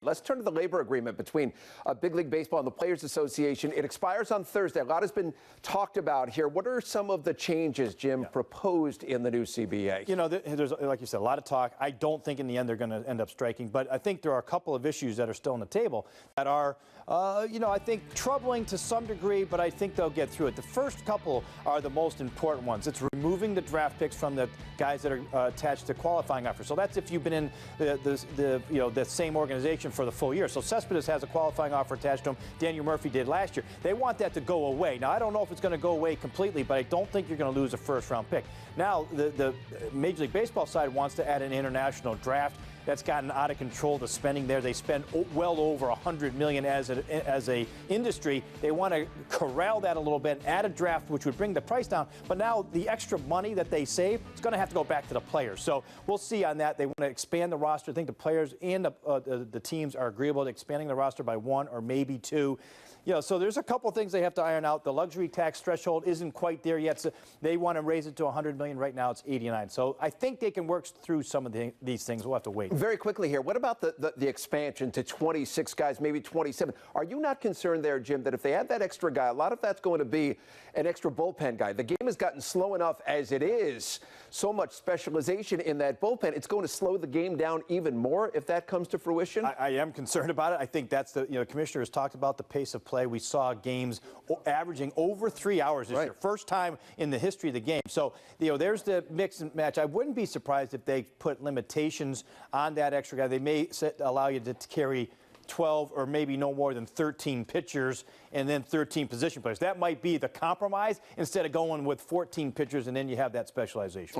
Let's turn to the labor agreement between Big League Baseball and the Players Association. It expires on Thursday. A lot has been talked about here. What are some of the changes, Jim, proposed in the new CBA? You know, there's, like you said, a lot of talk. I don't think in the end they're going to end up striking, but I think there are a couple of issues that are still on the table that are, I think troubling to some degree, but I think they'll get through it. The first couple are the most important ones. It's removing the draft picks from the guys that are attached to qualifying offers. So that's if you've been in the same organization for the full year. So Cespedes has a qualifying offer attached to him. Daniel Murphy did last year. They want that to go away. Now, I don't know if it's going to go away completely, but I don't think you're going to lose a first-round pick. Now, the Major League Baseball side wants to add an international draft. That's gotten out of control, the spending there. They spend well over $100 million as a industry. They want to corral that a little bit, add a draft, which would bring the price down. But now the extra money that they save is going to have to go back to the players. So we'll see on that. They want to expand the roster. I think the players and the teams are agreeable to expanding the roster by one or maybe two. So there's a couple things they have to iron out. The luxury tax threshold isn't quite there yet. So they want to raise it to $100 million. Right now it's 89. So I think they can work through some of these things. We'll have to wait. Very quickly here, what about the expansion to 26 guys, maybe 27? Are you not concerned there, Jim, that if they add that extra guy, a lot of that's going to be an extra bullpen guy? The game has gotten slow enough as it is. So much specialization in that bullpen. It's going to slow the game down even more if that comes to fruition. I am concerned about it. I think that's the commissioner has talked about the pace of play. We saw games averaging over 3 hours this year. First time in the history of the game. So, there's the mix and match. I wouldn't be surprised if they put limitations on that extra guy. They may allow you to carry 12 or maybe no more than 13 pitchers and then 13 position players. That might be the compromise instead of going with 14 pitchers and then you have that specialization.